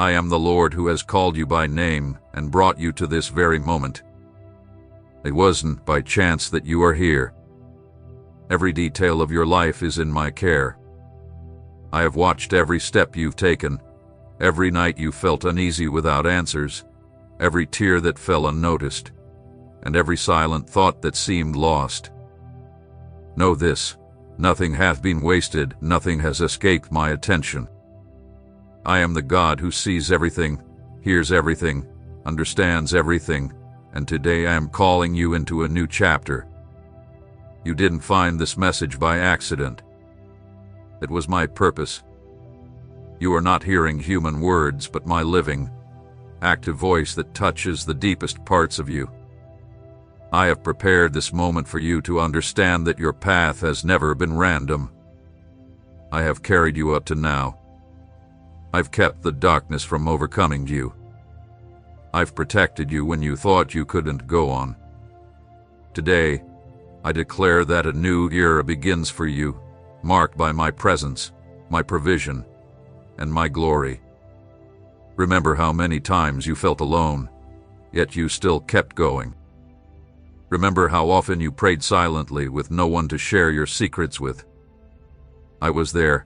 I am the Lord who has called you by name and brought you to this very moment. It wasn't by chance that you are here. Every detail of your life is in my care. I have watched every step you've taken, every night you felt uneasy without answers, every tear that fell unnoticed, and every silent thought that seemed lost. Know this, nothing hath been wasted, nothing has escaped my attention. I am the God who sees everything, hears everything, understands everything, and today I am calling you into a new chapter. You didn't find this message by accident. It was my purpose. You are not hearing human words, but my living, active voice that touches the deepest parts of you. I have prepared this moment for you to understand that your path has never been random. I have carried you up to now. I've kept the darkness from overcoming you. I've protected you when you thought you couldn't go on. Today, I declare that a new era begins for you, marked by my presence, my provision, and my glory. Remember how many times you felt alone, yet you still kept going. Remember how often you prayed silently with no one to share your secrets with. I was there,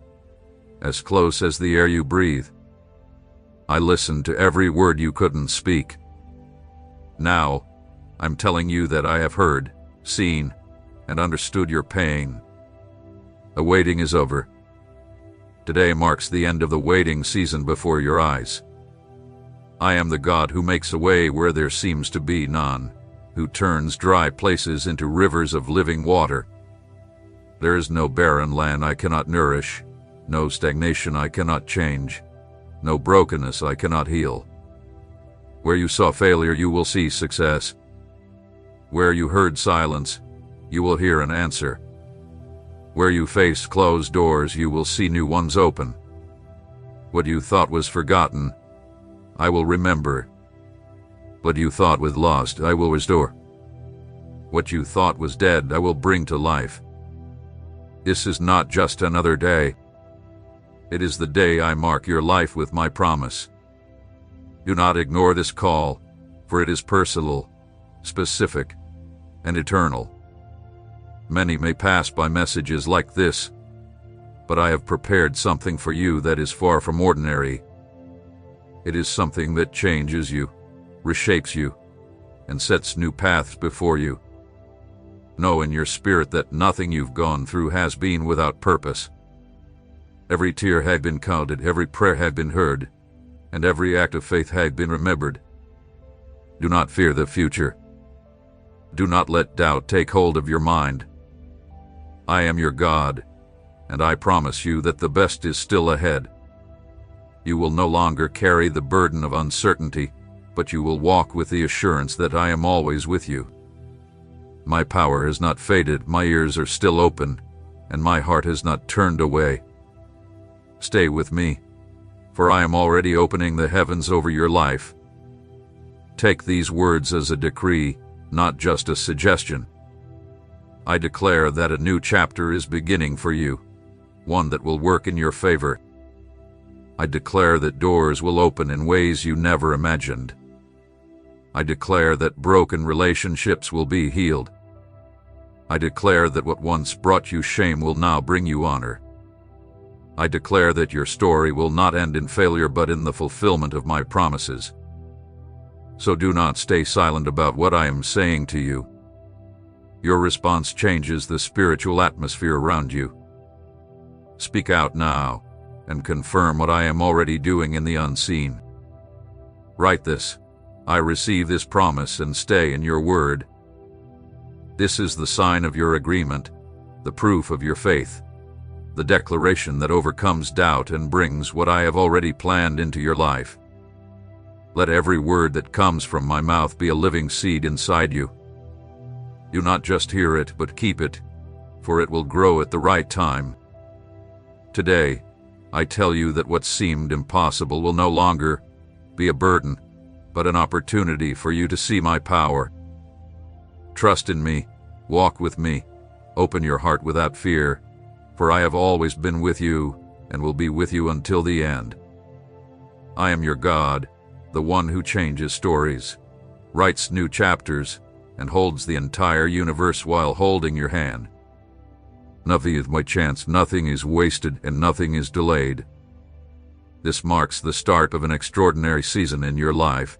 as close as the air you breathe. I listened to every word you couldn't speak. Now, I'm telling you that I have heard, seen, and understood your pain. The waiting is over. Today marks the end of the waiting season before your eyes. I am the God who makes a way where there seems to be none, who turns dry places into rivers of living water. There is no barren land I cannot nourish, no stagnation I cannot change, no brokenness I cannot heal. Where you saw failure, you will see success. Where you heard silence, you will hear an answer. Where you faced closed doors, you will see new ones open. What you thought was forgotten, I will remember. What you thought was lost, I will restore. What you thought was dead, I will bring to life. This is not just another day. It is the day I mark your life with my promise. Do not ignore this call, for it is personal, specific, and eternal. Many may pass by messages like this, but I have prepared something for you that is far from ordinary. It is something that changes you, reshapes you, and sets new paths before you. Know in your spirit that nothing you've gone through has been without purpose. Every tear had been counted, every prayer had been heard, and every act of faith had been remembered. Do not fear the future. Do not let doubt take hold of your mind. I am your God, and I promise you that the best is still ahead. You will no longer carry the burden of uncertainty, but you will walk with the assurance that I am always with you. My power has not faded, my ears are still open, and my heart has not turned away. Stay with me, for I am already opening the heavens over your life. Take these words as a decree, not just a suggestion. I declare that a new chapter is beginning for you, one that will work in your favor. I declare that doors will open in ways you never imagined. I declare that broken relationships will be healed. I declare that what once brought you shame will now bring you honor. I declare that your story will not end in failure but in the fulfillment of my promises. So do not stay silent about what I am saying to you. Your response changes the spiritual atmosphere around you. Speak out now and confirm what I am already doing in the unseen. Write this: I receive this promise and stay in your word. This is the sign of your agreement, the proof of your faith, the declaration that overcomes doubt and brings what I have already planned into your life. Let every word that comes from my mouth be a living seed inside you. Do not just hear it, but keep it, for it will grow at the right time. Today, I tell you that what seemed impossible will no longer be a burden, but an opportunity for you to see my power. Trust in me, walk with me, open your heart without fear, for I have always been with you and will be with you until the end. I am your God, the one who changes stories, writes new chapters, and holds the entire universe while holding your hand. Nothing is by chance, nothing is wasted, and nothing is delayed. This marks the start of an extraordinary season in your life.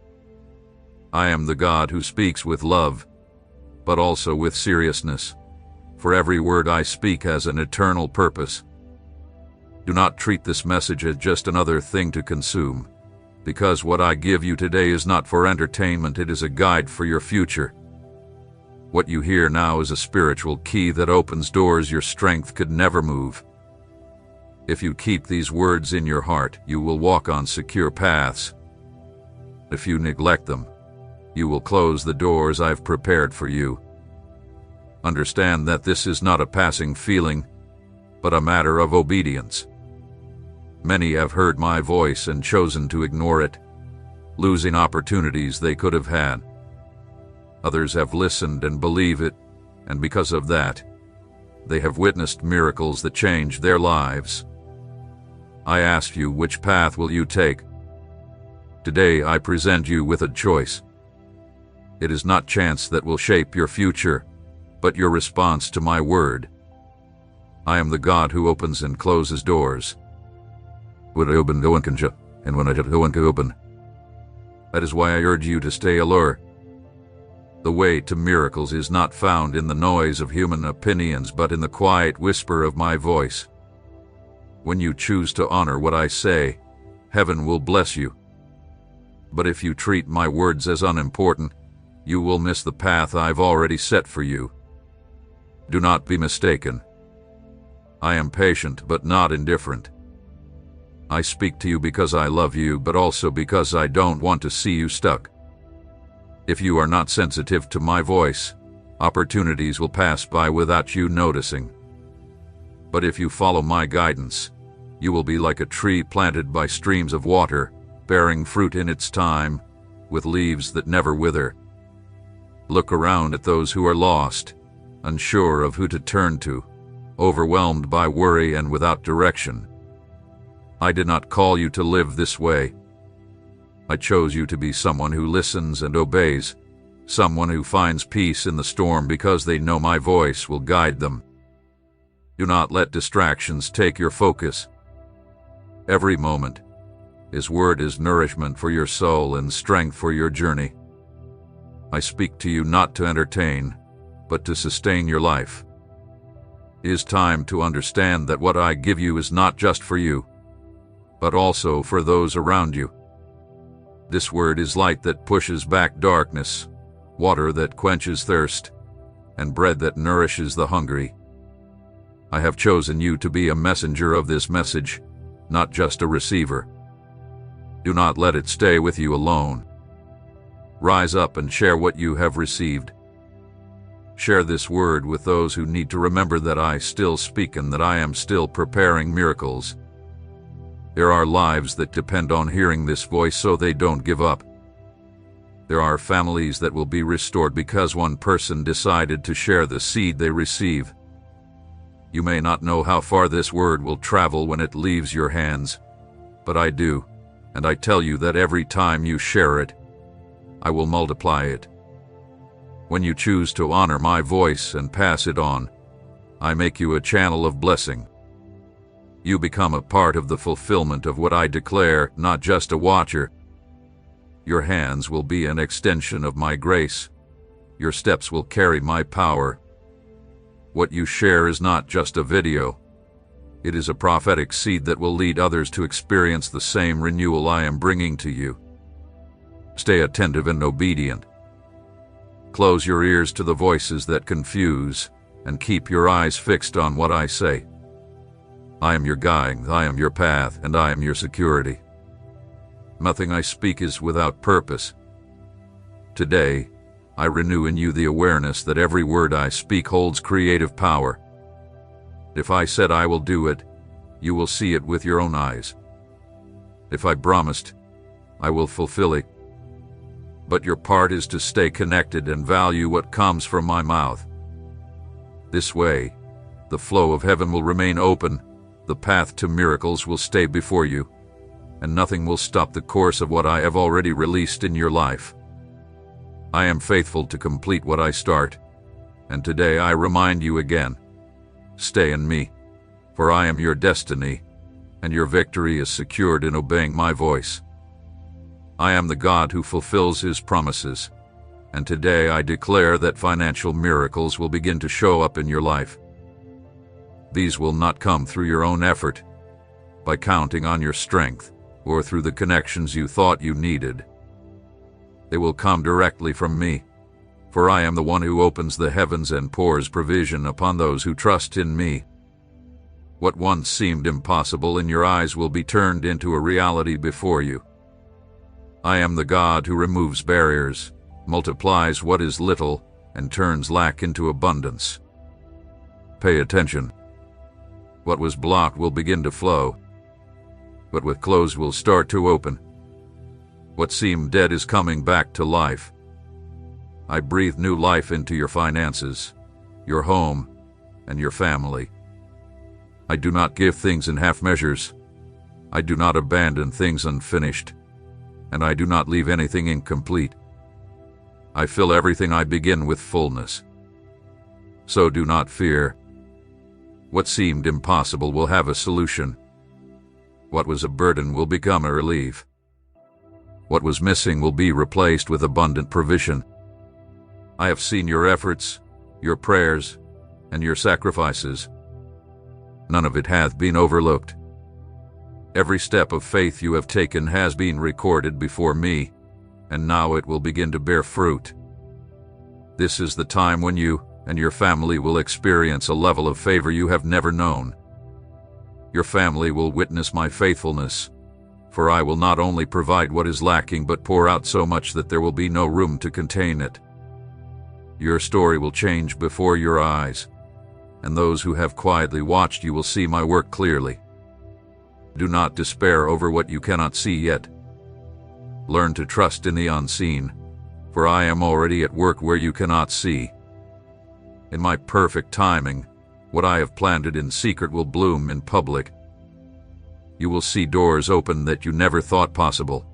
I am the God who speaks with love, but also with seriousness, for every word I speak has an eternal purpose. Do not treat this message as just another thing to consume, because what I give you today is not for entertainment, it is a guide for your future. What you hear now is a spiritual key that opens doors your strength could never move. If you keep these words in your heart, you will walk on secure paths. If you neglect them, you will close the doors I've prepared for you. Understand that this is not a passing feeling, but a matter of obedience. Many have heard my voice and chosen to ignore it, losing opportunities they could have had. Others have listened and believe it, and because of that, they have witnessed miracles that changed their lives. I ask you, which path will you take? Today I present you with a choice. It is not chance that will shape your future, but your response to my word. I am the God who opens and closes doors. When I open, no one can shut, and when I shut, no one can open. That is why I urge you to stay alert. The way to miracles is not found in the noise of human opinions, but in the quiet whisper of my voice. When you choose to honor what I say, heaven will bless you. But if you treat my words as unimportant, you will miss the path I've already set for you. Do not be mistaken. I am patient but not indifferent. I speak to you because I love you, but also because I don't want to see you stuck. If you are not sensitive to my voice, opportunities will pass by without you noticing. But if you follow my guidance, you will be like a tree planted by streams of water, bearing fruit in its time, with leaves that never wither. Look around at those who are lost, unsure of who to turn to, overwhelmed by worry and without direction. I did not call you to live this way. I chose you to be someone who listens and obeys, someone who finds peace in the storm because they know my voice will guide them. Do not let distractions take your focus. Every moment, His word is nourishment for your soul and strength for your journey. I speak to you not to entertain, but to sustain your life. It is time to understand that what I give you is not just for you, but also for those around you. This word is light that pushes back darkness, water that quenches thirst, and bread that nourishes the hungry. I have chosen you to be a messenger of this message, not just a receiver. Do not let it stay with you alone. Rise up and share what you have received. Share this word with those who need to remember that I still speak and that I am still preparing miracles. There are lives that depend on hearing this voice so they don't give up. There are families that will be restored because one person decided to share the seed they receive. You may not know how far this word will travel when it leaves your hands, but I do, and I tell you that every time you share it, I will multiply it. When you choose to honor my voice and pass it on, I make you a channel of blessing. You become a part of the fulfillment of what I declare, not just a watcher. Your hands will be an extension of my grace. Your steps will carry my power. What you share is not just a video. It is a prophetic seed that will lead others to experience the same renewal I am bringing to you. Stay attentive and obedient. Close your ears to the voices that confuse, and keep your eyes fixed on what I say. I am your guide, I am your path, and I am your security. Nothing I speak is without purpose. Today, I renew in you the awareness that every word I speak holds creative power. If I said I will do it, you will see it with your own eyes. If I promised, I will fulfill it. But your part is to stay connected and value what comes from my mouth. This way, the flow of heaven will remain open, the path to miracles will stay before you, and nothing will stop the course of what I have already released in your life. I am faithful to complete what I start, and today I remind you again, stay in me, for I am your destiny, and your victory is secured in obeying my voice. I am the God who fulfills his promises, and today I declare that financial miracles will begin to show up in your life. These will not come through your own effort, by counting on your strength, or through the connections you thought you needed. They will come directly from me, for I am the one who opens the heavens and pours provision upon those who trust in me. What once seemed impossible in your eyes will be turned into a reality before you. I am the God who removes barriers, multiplies what is little, and turns lack into abundance. Pay attention. What was blocked will begin to flow. What was closed will start to open. What seemed dead is coming back to life. I breathe new life into your finances, your home, and your family. I do not give things in half measures. I do not abandon things unfinished, and I do not leave anything incomplete. I fill everything I begin with fullness. So do not fear. What seemed impossible will have a solution. What was a burden will become a relief. What was missing will be replaced with abundant provision. I have seen your efforts, your prayers, and your sacrifices. None of it hath been overlooked. Every step of faith you have taken has been recorded before me, and now it will begin to bear fruit. This is the time when you and your family will experience a level of favor you have never known. Your family will witness my faithfulness, for I will not only provide what is lacking but pour out so much that there will be no room to contain it. Your story will change before your eyes, and those who have quietly watched you will see my work clearly. Do not despair over what you cannot see yet. Learn to trust in the unseen, for I am already at work where you cannot see. In my perfect timing, what I have planted in secret will bloom in public. You will see doors open that you never thought possible.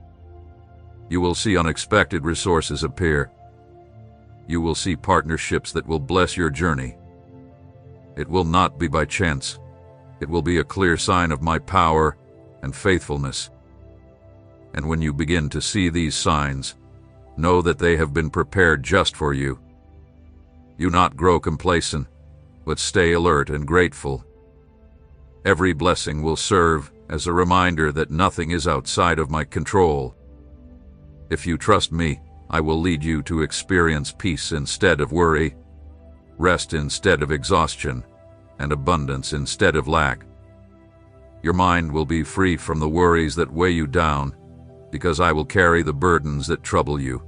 You will see unexpected resources appear. You will see partnerships that will bless your journey. It will not be by chance. It will be a clear sign of my power and faithfulness. And when you begin to see these signs, know that they have been prepared just for you. Do not grow complacent, but stay alert and grateful. Every blessing will serve as a reminder that nothing is outside of my control. If you trust me, I will lead you to experience peace instead of worry, rest instead of exhaustion, and abundance instead of lack. Your mind will be free from the worries that weigh you down, because I will carry the burdens that trouble you.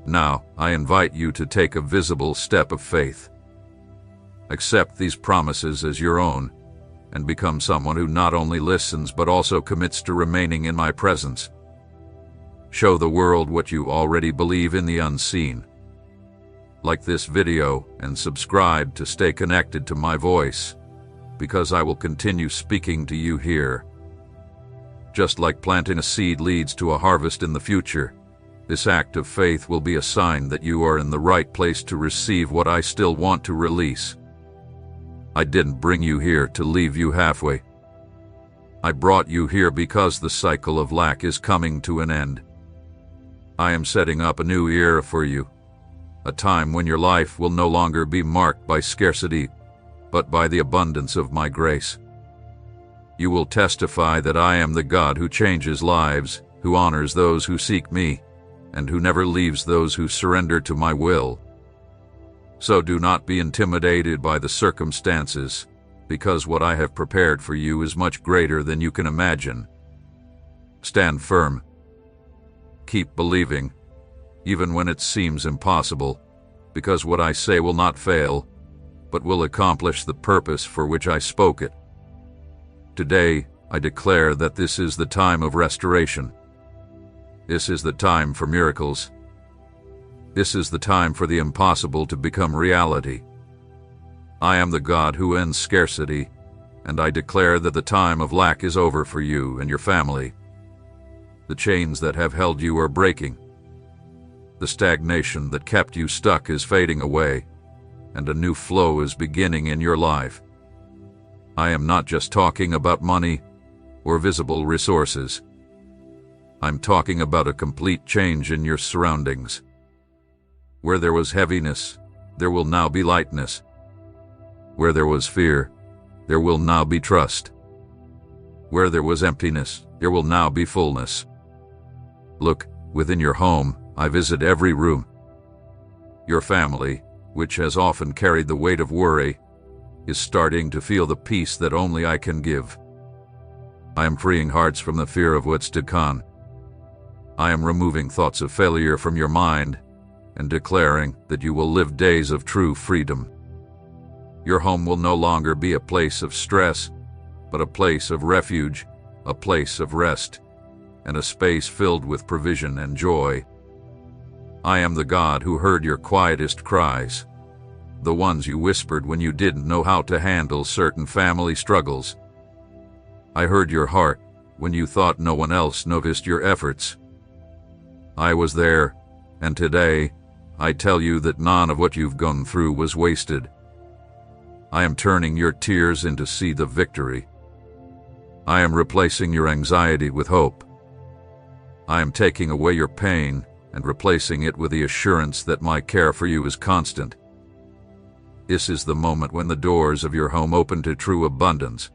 Now, I invite you to take a visible step of faith. Accept these promises as your own, and become someone who not only listens but also commits to remaining in my presence. Show the world what you already believe in the unseen. Like this video and subscribe to stay connected to my voice, because I will continue speaking to you here. Just like planting a seed leads to a harvest in the future, this act of faith will be a sign that you are in the right place to receive what I still want to release. I didn't bring you here to leave you halfway. I brought you here because the cycle of lack is coming to an end. I am setting up a new era for you, a time when your life will no longer be marked by scarcity, but by the abundance of my grace. You will testify that I am the God who changes lives, who honors those who seek me, and who never leaves those who surrender to my will. So do not be intimidated by the circumstances, because what I have prepared for you is much greater than you can imagine. Stand firm. Keep believing, even when it seems impossible, because what I say will not fail, but will accomplish the purpose for which I spoke it. Today, I declare that this is the time of restoration. This is the time for miracles. This is the time for the impossible to become reality. I am the God who ends scarcity, and I declare that the time of lack is over for you and your family. The chains that have held you are breaking. The stagnation that kept you stuck is fading away, and a new flow is beginning in your life. I am not just talking about money or visible resources. I'm talking about a complete change in your surroundings. Where there was heaviness, there will now be lightness. Where there was fear, there will now be trust. Where there was emptiness, there will now be fullness. Look, within your home, I visit every room. Your family, which has often carried the weight of worry, is starting to feel the peace that only I can give. I am freeing hearts from the fear of what's to come. I am removing thoughts of failure from your mind and declaring that you will live days of true freedom. Your home will no longer be a place of stress, but a place of refuge, a place of rest, and a space filled with provision and joy. I am the God who heard your quietest cries, the ones you whispered when you didn't know how to handle certain family struggles. I heard your heart when you thought no one else noticed your efforts. I was there, and today, I tell you that none of what you've gone through was wasted. I am turning your tears into seeds of victory. I am replacing your anxiety with hope. I am taking away your pain and replacing it with the assurance that my care for you is constant. This is the moment when the doors of your home open to true abundance.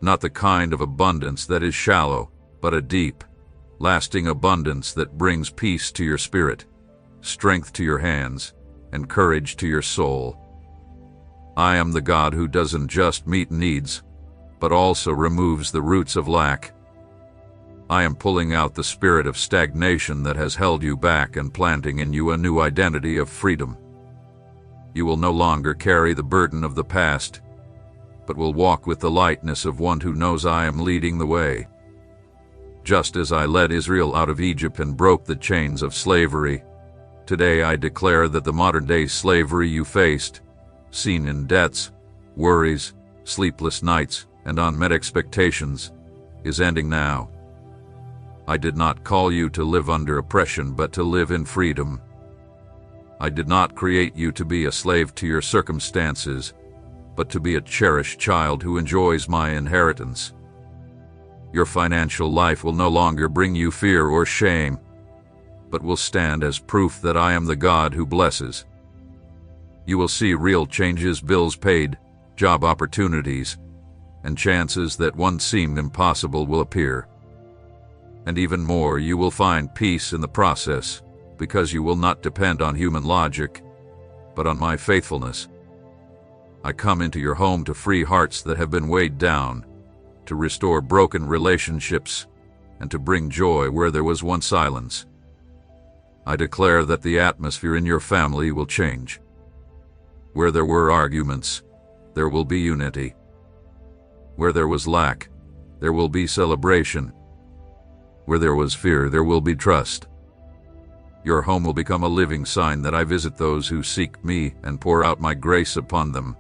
Not the kind of abundance that is shallow, but a deep, lasting abundance that brings peace to your spirit, strength to your hands, and courage to your soul. I am the God who doesn't just meet needs, but also removes the roots of lack. I am pulling out the spirit of stagnation that has held you back and planting in you a new identity of freedom. You will no longer carry the burden of the past, but will walk with the lightness of one who knows I am leading the way. Just as I led Israel out of Egypt and broke the chains of slavery, today I declare that the modern-day slavery you faced, seen in debts, worries, sleepless nights, and unmet expectations, is ending now. I did not call you to live under oppression, but to live in freedom. I did not create you to be a slave to your circumstances, but to be a cherished child who enjoys my inheritance. Your financial life will no longer bring you fear or shame, but will stand as proof that I am the God who blesses. You will see real changes, bills paid, job opportunities, and chances that once seemed impossible will appear. And even more, you will find peace in the process, because you will not depend on human logic, but on my faithfulness. I come into your home to free hearts that have been weighed down, to restore broken relationships, and to bring joy where there was once silence. I declare that the atmosphere in your family will change. Where there were arguments, there will be unity. Where there was lack, there will be celebration. Where there was fear, there will be trust. Your home will become a living sign that I visit those who seek me and pour out my grace upon them.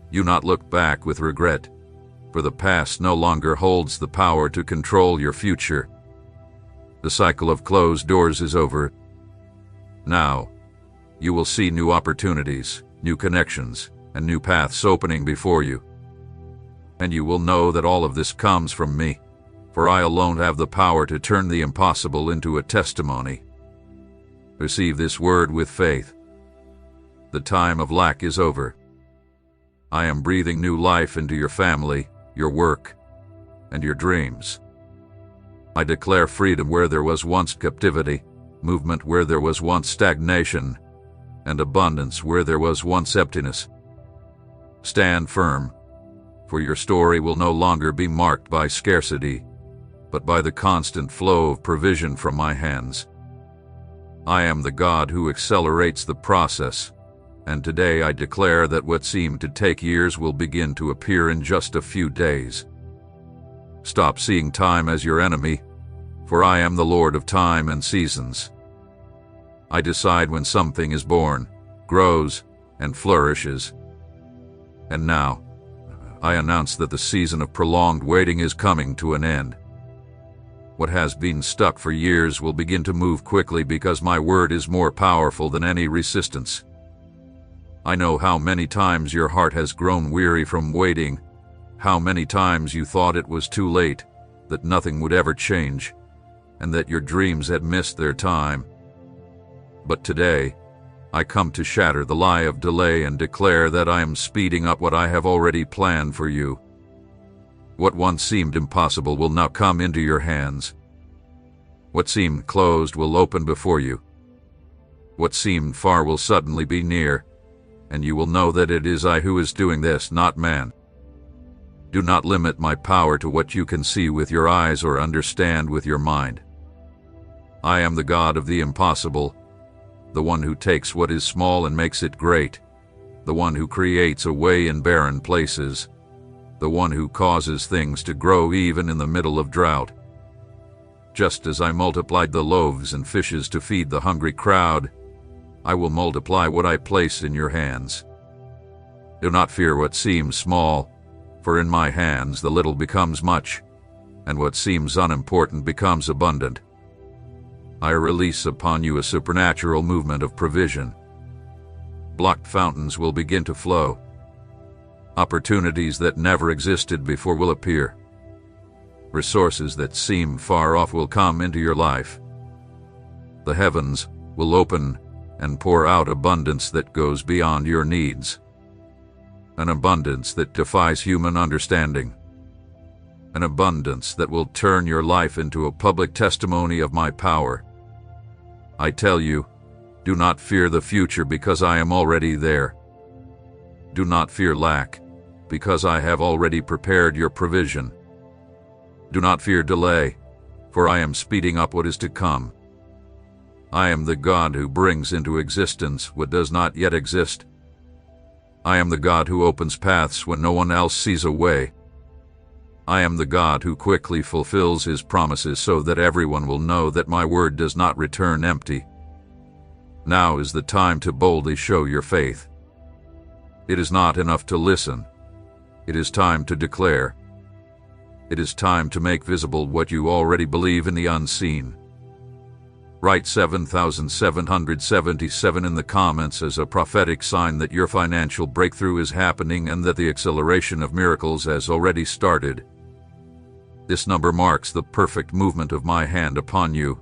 You not look back with regret, for the past no longer holds the power to control your future. The cycle of closed doors is over. Now, you will see new opportunities, new connections, and new paths opening before you. And you will know that all of this comes from me, for I alone have the power to turn the impossible into a testimony. Receive this word with faith. The time of lack is over. I am breathing new life into your family, your work, and your dreams. I declare freedom where there was once captivity, movement where there was once stagnation, and abundance where there was once emptiness. Stand firm, for your story will no longer be marked by scarcity, but by the constant flow of provision from my hands. I am the God who accelerates the process, and today I declare that what seemed to take years will begin to appear in just a few days. Stop seeing time as your enemy, for I am the Lord of time and seasons. I decide when something is born, grows, and flourishes. And now, I announce that the season of prolonged waiting is coming to an end. What has been stuck for years will begin to move quickly because my word is more powerful than any resistance. I know how many times your heart has grown weary from waiting, how many times you thought it was too late, that nothing would ever change, and that your dreams had missed their time. But today, I come to shatter the lie of delay and declare that I am speeding up what I have already planned for you. What once seemed impossible will now come into your hands. What seemed closed will open before you. What seemed far will suddenly be near, and you will know that it is I who is doing this, not man. Do not limit my power to what you can see with your eyes or understand with your mind. I am the God of the impossible, the one who takes what is small and makes it great, the one who creates a way in barren places, the one who causes things to grow even in the middle of drought. Just as I multiplied the loaves and fishes to feed the hungry crowd, I will multiply what I place in your hands. Do not fear what seems small, for in my hands the little becomes much, and what seems unimportant becomes abundant. I release upon you a supernatural movement of provision. Blocked fountains will begin to flow. Opportunities that never existed before will appear. Resources that seem far off will come into your life. The heavens will open and pour out abundance that goes beyond your needs. An abundance that defies human understanding. An abundance that will turn your life into a public testimony of my power. I tell you, do not fear the future because I am already there. Do not fear lack, because I have already prepared your provision. Do not fear delay, for I am speeding up what is to come. I am the God who brings into existence what does not yet exist. I am the God who opens paths when no one else sees a way. I am the God who quickly fulfills his promises so that everyone will know that my word does not return empty. Now is the time to boldly show your faith. It is not enough to listen. It is time to declare. It is time to make visible what you already believe in the unseen. Write 7,777 in the comments as a prophetic sign that your financial breakthrough is happening and that the acceleration of miracles has already started. This number marks the perfect movement of my hand upon you,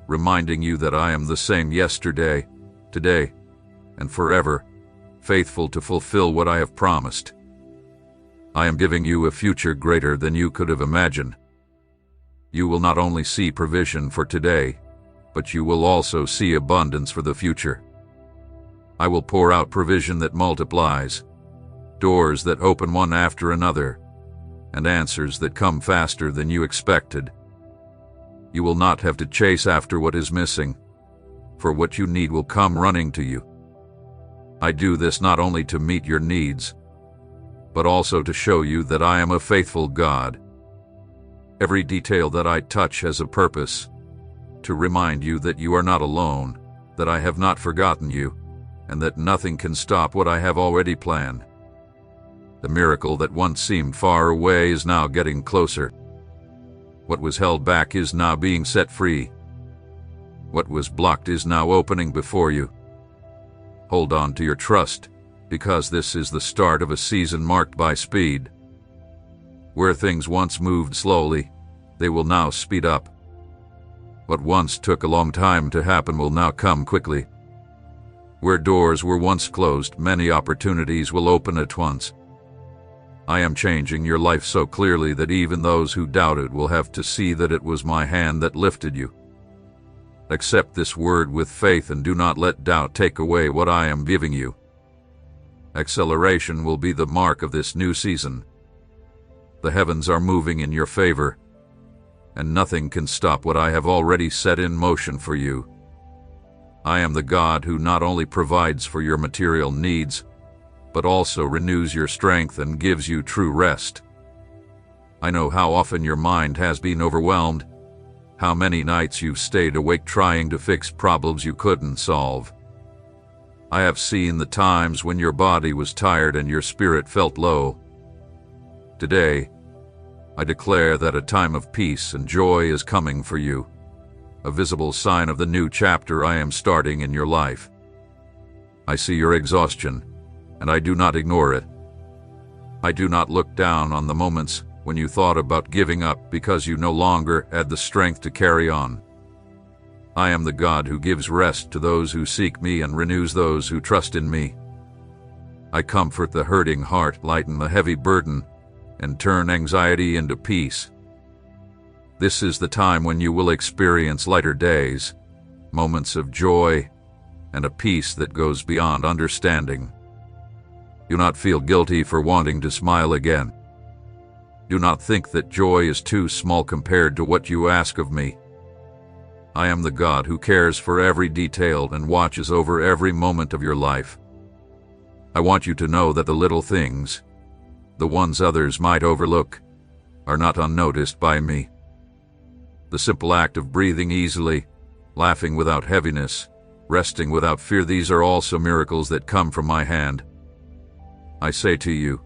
reminding you that I am the same yesterday, today, and forever, faithful to fulfill what I have promised. I am giving you a future greater than you could have imagined. You will not only see provision for today, but you will also see abundance for the future. I will pour out provision that multiplies, doors that open one after another, and answers that come faster than you expected. You will not have to chase after what is missing, for what you need will come running to you. I do this not only to meet your needs, but also to show you that I am a faithful God. Every detail that I touch has a purpose, to remind you that you are not alone, that I have not forgotten you, and that nothing can stop what I have already planned. The miracle that once seemed far away is now getting closer. What was held back is now being set free. What was blocked is now opening before you. Hold on to your trust, because this is the start of a season marked by speed. Where things once moved slowly, they will now speed up. What once took a long time to happen will now come quickly. Where doors were once closed, many opportunities will open at once. I am changing your life so clearly that even those who doubted will have to see that it was my hand that lifted you. Accept this word with faith and do not let doubt take away what I am giving you. Acceleration will be the mark of this new season. The heavens are moving in your favor, and nothing can stop what I have already set in motion for you. I am the God who not only provides for your material needs, but also renews your strength and gives you true rest. I know how often your mind has been overwhelmed, how many nights you've stayed awake trying to fix problems you couldn't solve. I have seen the times when your body was tired and your spirit felt low. Today, I declare that a time of peace and joy is coming for you, a visible sign of the new chapter I am starting in your life. I see your exhaustion, and I do not ignore it. I do not look down on the moments when you thought about giving up because you no longer had the strength to carry on. I am the God who gives rest to those who seek me and renews those who trust in me. I comfort the hurting heart, lighten the heavy burden, and turn anxiety into peace. This is the time when you will experience lighter days, moments of joy, and a peace that goes beyond understanding. Do not feel guilty for wanting to smile again. Do not think that joy is too small compared to what you ask of me. I am the God who cares for every detail and watches over every moment of your life. I want you to know that the little things, the ones others might overlook, are not unnoticed by me. The simple act of breathing easily, laughing without heaviness, resting without fear, these are also miracles that come from my hand. I say to you,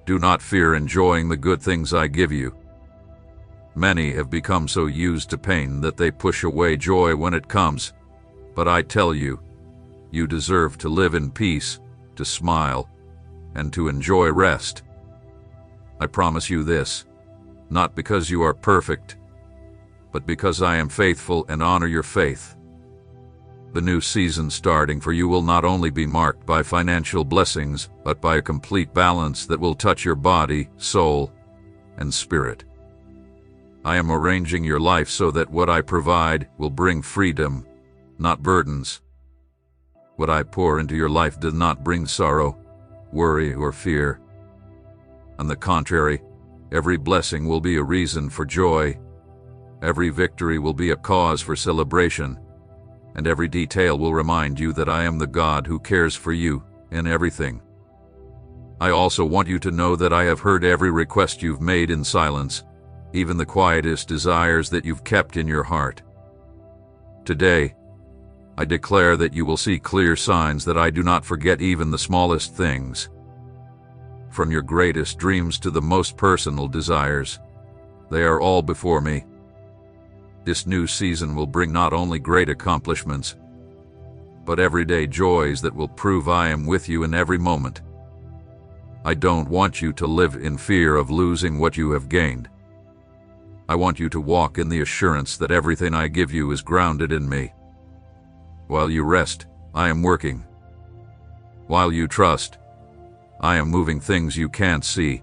do not fear enjoying the good things I give you. Many have become so used to pain that they push away joy when it comes. But I tell you, you deserve to live in peace, to smile, and to enjoy rest. I promise you this, not because you are perfect, but because I am faithful and honor your faith. The new season starting for you will not only be marked by financial blessings, but by a complete balance that will touch your body, soul, and spirit. I am arranging your life so that what I provide will bring freedom, not burdens. What I pour into your life does not bring sorrow, worry, or fear. On the contrary, every blessing will be a reason for joy, every victory will be a cause for celebration, and every detail will remind you that I am the God who cares for you in everything. I also want you to know that I have heard every request you've made in silence, even the quietest desires that you've kept in your heart. Today, I declare that you will see clear signs that I do not forget even the smallest things. From your greatest dreams to the most personal desires, they are all before me. This new season will bring not only great accomplishments, but everyday joys that will prove I am with you in every moment. I don't want you to live in fear of losing what you have gained. I want you to walk in the assurance that everything I give you is grounded in me. While you rest, I am working. While you trust, I am moving things you can't see.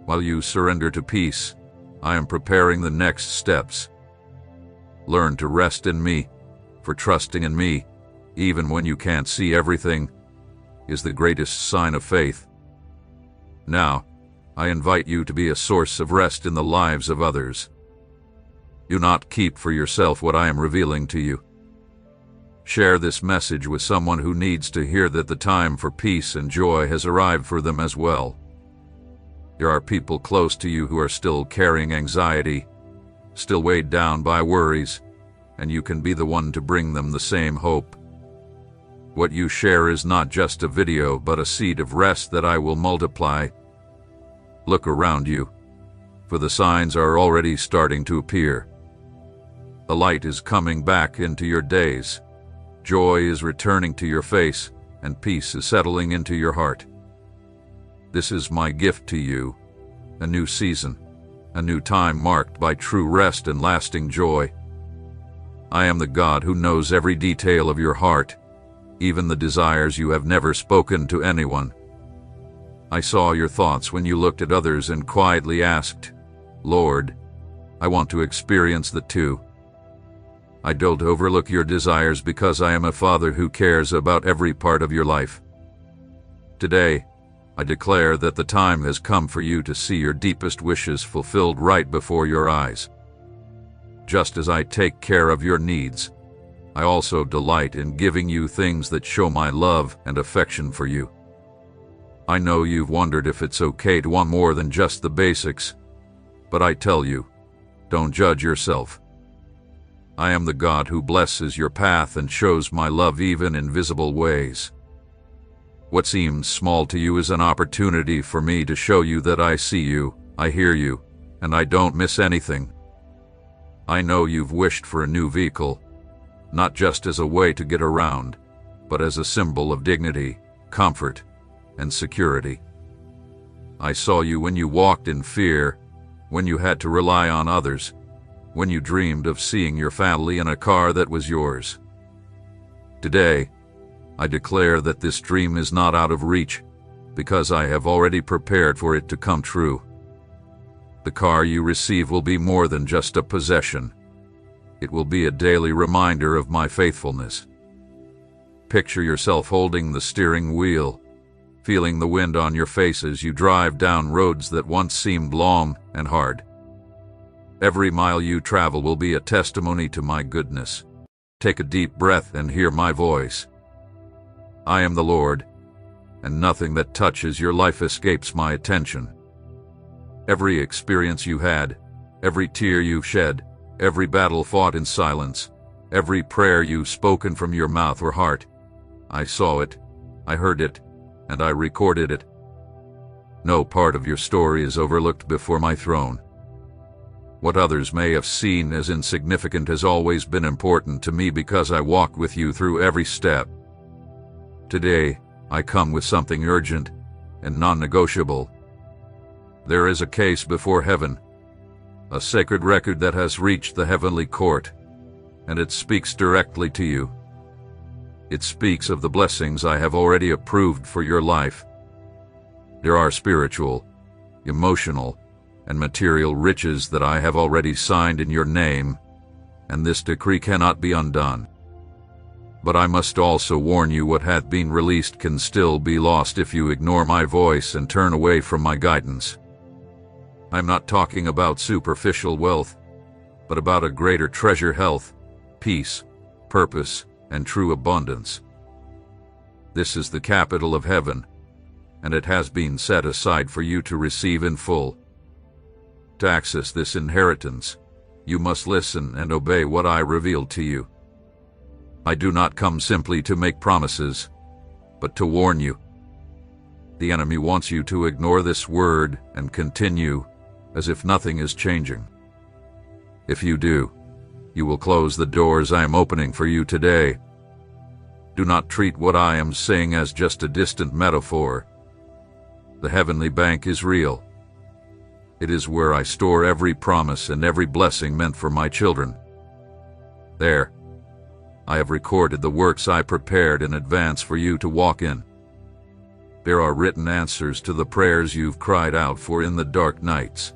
While you surrender to peace, I am preparing the next steps. Learn to rest in me, for trusting in me, even when you can't see everything, is the greatest sign of faith. Now, I invite you to be a source of rest in the lives of others. Do not keep for yourself what I am revealing to you. Share this message with someone who needs to hear that the time for peace and joy has arrived for them as well. There are people close to you who are still carrying anxiety, still weighed down by worries, and you can be the one to bring them the same hope. What you share is not just a video, but a seed of rest that I will multiply. Look around you, for the signs are already starting to appear. The light is coming back into your days. Joy is returning to your face, and peace is settling into your heart. This is my gift to you, a new season, a new time marked by true rest and lasting joy. I am the God who knows every detail of your heart, even the desires you have never spoken to anyone. I saw your thoughts when you looked at others and quietly asked, Lord, I want to experience the too. I don't overlook your desires because I am a Father who cares about every part of your life. Today, I declare that the time has come for you to see your deepest wishes fulfilled right before your eyes. Just as I take care of your needs, I also delight in giving you things that show my love and affection for you. I know you've wondered if it's okay to want more than just the basics, but I tell you, don't judge yourself. I am the God who blesses your path and shows my love even in visible ways. What seems small to you is an opportunity for me to show you that I see you, I hear you, and I don't miss anything. I know you've wished for a new vehicle, not just as a way to get around, but as a symbol of dignity, comfort, and security. I saw you when you walked in fear, when you had to rely on others, when you dreamed of seeing your family in a car that was yours. Today, I declare that this dream is not out of reach, because I have already prepared for it to come true. The car you receive will be more than just a possession. It will be a daily reminder of my faithfulness. Picture yourself holding the steering wheel, feeling the wind on your face as you drive down roads that once seemed long and hard. Every mile you travel will be a testimony to my goodness. Take a deep breath and hear my voice. I am the Lord, and nothing that touches your life escapes my attention. Every experience you had, every tear you've shed, every battle fought in silence, every prayer you've spoken from your mouth or heart, I saw it, I heard it, and I recorded it. No part of your story is overlooked before my throne. What others may have seen as insignificant has always been important to me because I walk with you through every step. Today, I come with something urgent and non-negotiable. There is a case before heaven, a sacred record that has reached the heavenly court, and it speaks directly to you. It speaks of the blessings I have already approved for your life. There are spiritual, emotional, and material riches that I have already signed in your name, and this decree cannot be undone. But I must also warn you, what hath been released can still be lost if you ignore my voice and turn away from my guidance. I am not talking about superficial wealth, but about a greater treasure, health, peace, purpose, and true abundance. This is the capital of heaven, and it has been set aside for you to receive in full. To access this inheritance, you must listen and obey what I revealed to you. I do not come simply to make promises, but to warn you. The enemy wants you to ignore this word and continue as if nothing is changing. If you do, you will close the doors I am opening for you today. Do not treat what I am saying as just a distant metaphor. The heavenly bank is real. It is where I store every promise and every blessing meant for my children. There, I have recorded the works I prepared in advance for you to walk in. There are written answers to the prayers you've cried out for in the dark nights.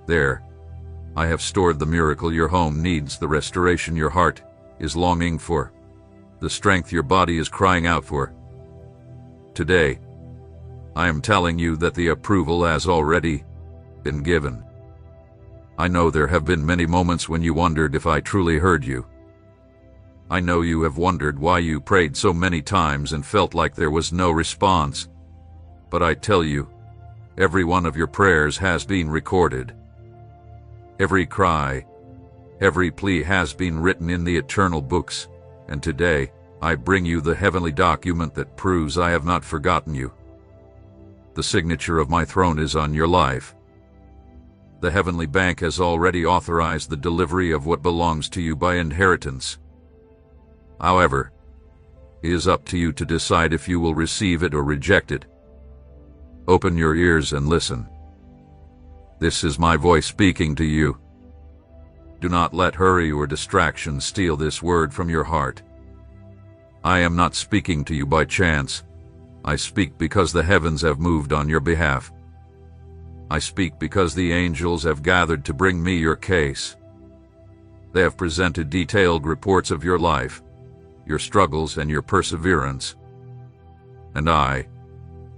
There, I have stored the miracle your home needs, the restoration your heart is longing for, the strength your body is crying out for. Today, I am telling you that the approval has already been given. I know there have been many moments when you wondered if I truly heard you. I know you have wondered why you prayed so many times and felt like there was no response. But I tell you, every one of your prayers has been recorded. Every cry, every plea has been written in the eternal books, and today I bring you the heavenly document that proves I have not forgotten you. The signature of my throne is on your life. The heavenly bank has already authorized the delivery of what belongs to you by inheritance. However, it is up to you to decide if you will receive it or reject it. Open your ears and listen. This is my voice speaking to you. Do not let hurry or distraction steal this word from your heart. I am not speaking to you by chance. I speak because the heavens have moved on your behalf. I speak because the angels have gathered to bring me your case. They have presented detailed reports of your life, your struggles, and your perseverance. And I,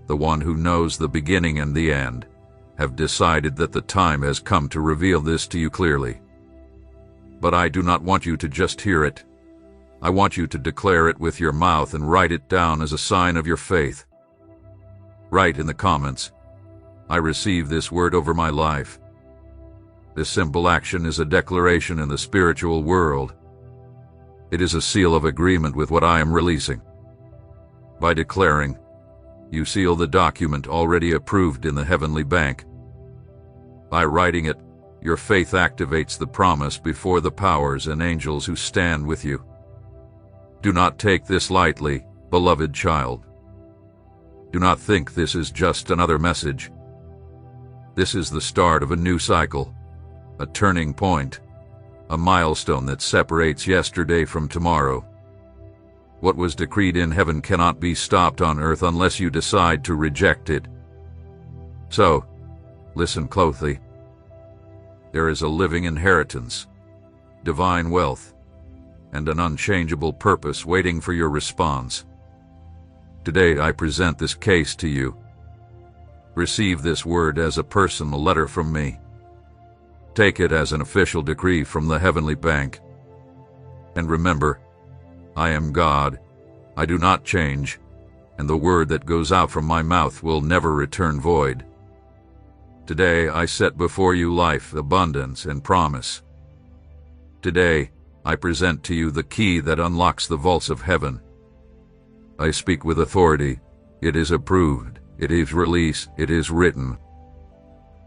the one who knows the beginning and the end, have decided that the time has come to reveal this to you clearly. But I do not want you to just hear it. I want you to declare it with your mouth and write it down as a sign of your faith. Write in the comments, I receive this word over my life. This simple action is a declaration in the spiritual world. It is a seal of agreement with what I am releasing. By declaring, you seal the document already approved in the heavenly bank. By writing it, your faith activates the promise before the powers and angels who stand with you. Do not take this lightly, beloved child. Do not think this is just another message. This is the start of a new cycle, a turning point, a milestone that separates yesterday from tomorrow. What was decreed in heaven cannot be stopped on earth unless you decide to reject it. So, listen closely. There is a living inheritance, divine wealth, and an unchangeable purpose waiting for your response. Today I present this case to you. Receive this word as a personal letter from me. Take it as an official decree from the heavenly bank. And remember, I am God, I do not change, and the word that goes out from my mouth will never return void. Today I set before you life, abundance, and promise. Today I present to you the key that unlocks the vaults of heaven. I speak with authority. It is approved, it is released, it is written.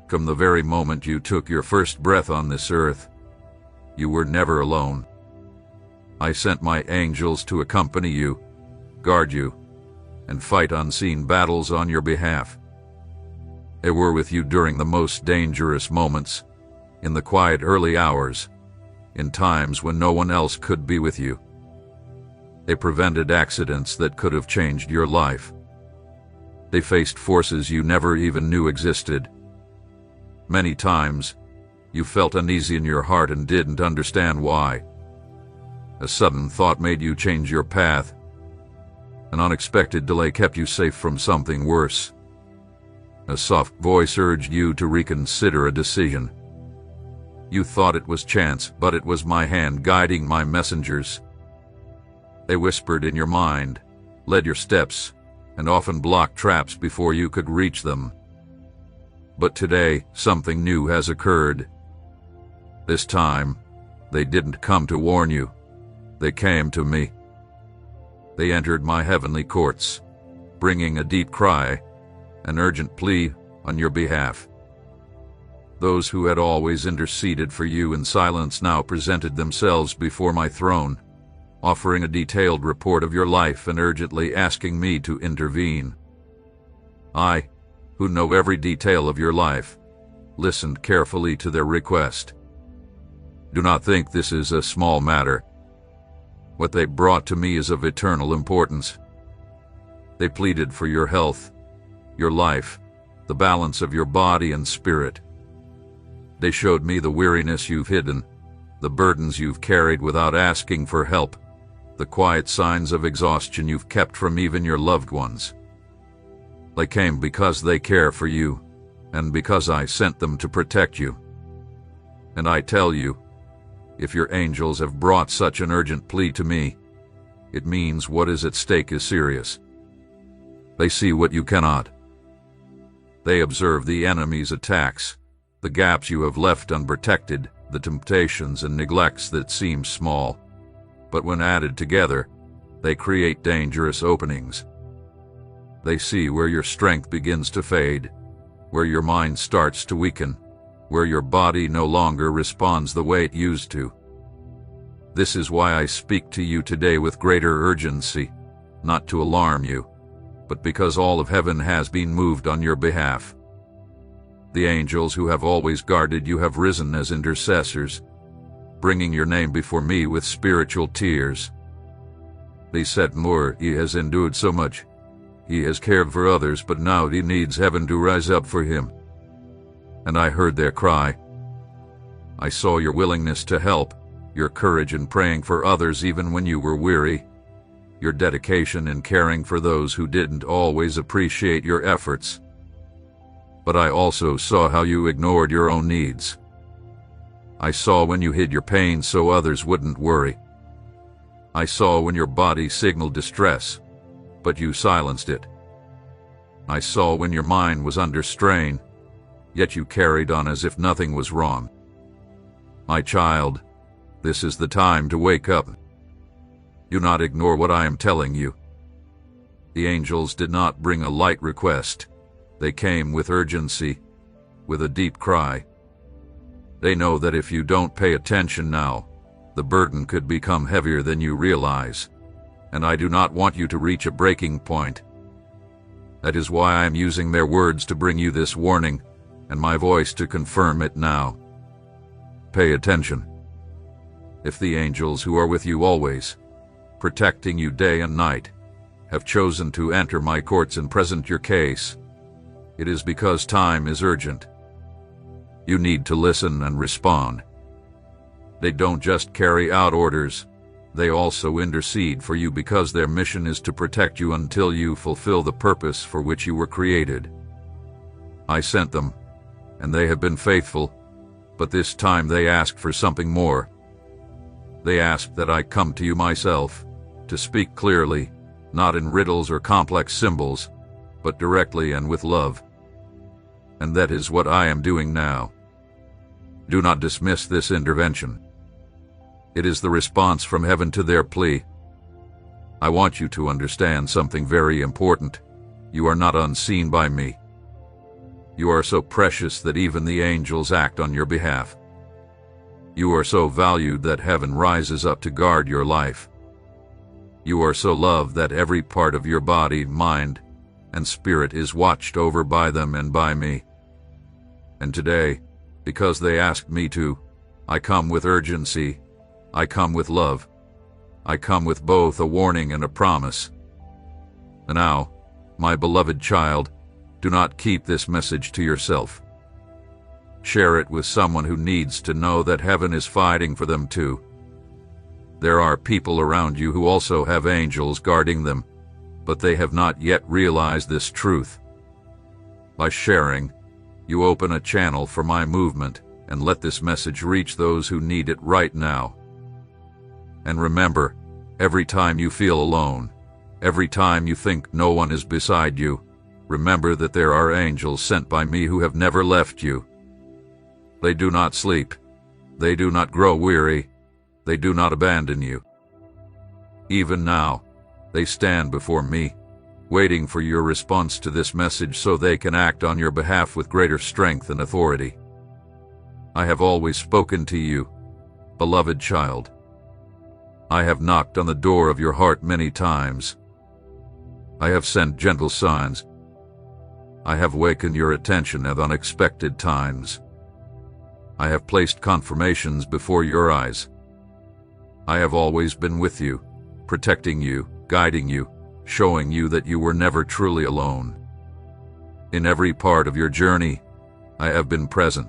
From the very moment you took your first breath on this earth, you were never alone. I sent my angels to accompany you, guard you, and fight unseen battles on your behalf. They were with you during the most dangerous moments, in the quiet early hours, in times when no one else could be with you. They prevented accidents that could have changed your life. They faced forces you never even knew existed. Many times, you felt uneasy in your heart and didn't understand why. A sudden thought made you change your path. An unexpected delay kept you safe from something worse. A soft voice urged you to reconsider a decision. You thought it was chance, but it was my hand guiding my messengers. They whispered in your mind, led your steps, and often blocked traps before you could reach them. But today, something new has occurred. This time, they didn't come to warn you. They came to me. They entered my heavenly courts, bringing a deep cry, an urgent plea on your behalf. Those who had always interceded for you in silence now presented themselves before my throne, offering a detailed report of your life and urgently asking me to intervene. I, who know every detail of your life, listened carefully to their request. Do not think this is a small matter. What they brought to me is of eternal importance. They pleaded for your health, your life, the balance of your body and spirit. They showed me the weariness you've hidden, the burdens you've carried without asking for help, the quiet signs of exhaustion you've kept from even your loved ones. They came because they care for you, and because I sent them to protect you. And I tell you, if your angels have brought such an urgent plea to me, it means what is at stake is serious. They see what you cannot. They observe the enemy's attacks, the gaps you have left unprotected, the temptations and neglects that seem small, but when added together, they create dangerous openings. They see where your strength begins to fade, where your mind starts to weaken, where your body no longer responds the way it used to. This is why I speak to you today with greater urgency, not to alarm you, but because all of heaven has been moved on your behalf. The angels who have always guarded you have risen as intercessors, bringing your name before me with spiritual tears. They said, "More, he has endured so much. He has cared for others, but now he needs heaven to rise up for him." And I heard their cry. I saw your willingness to help, your courage in praying for others even when you were weary, your dedication in caring for those who didn't always appreciate your efforts. But I also saw how you ignored your own needs. I saw when you hid your pain so others wouldn't worry. I saw when your body signaled distress, but you silenced it. I saw when your mind was under strain, yet you carried on as if nothing was wrong. My child, this is the time to wake up. Do not ignore what I am telling you. The angels did not bring a light request. They came with urgency, with a deep cry. They know that if you don't pay attention now, the burden could become heavier than you realize, and I do not want you to reach a breaking point. That is why I am using their words to bring you this warning, and my voice to confirm it now. Pay attention. If the angels who are with you always, protecting you day and night, have chosen to enter my courts and present your case, it is because time is urgent. You need to listen and respond. They don't just carry out orders, they also intercede for you because their mission is to protect you until you fulfill the purpose for which you were created. I sent them, and they have been faithful, but this time they asked for something more. They asked that I come to you myself, to speak clearly, not in riddles or complex symbols, but directly and with love. And that is what I am doing now. Do not dismiss this intervention. It is the response from heaven to their plea. I want you to understand something very important. You are not unseen by me. You are so precious that even the angels act on your behalf. You are so valued that heaven rises up to guard your life. You are so loved that every part of your body, mind, and spirit is watched over by them and by me. And today, because they asked me to, I come with urgency, I come with love, I come with both a warning and a promise. And now, my beloved child, do not keep this message to yourself. Share it with someone who needs to know that heaven is fighting for them too. There are people around you who also have angels guarding them, but they have not yet realized this truth. By sharing, you open a channel for my movement and let this message reach those who need it right now. And remember, every time you feel alone, every time you think no one is beside you, remember that there are angels sent by me who have never left you. They do not sleep. They do not grow weary. They do not abandon you. Even now, they stand before me, waiting for your response to this message so they can act on your behalf with greater strength and authority. I have always spoken to you, beloved child. I have knocked on the door of your heart many times. I have sent gentle signs. I have wakened your attention at unexpected times. I have placed confirmations before your eyes. I have always been with you, protecting you, guiding you, showing you that you were never truly alone. In every part of your journey, I have been present.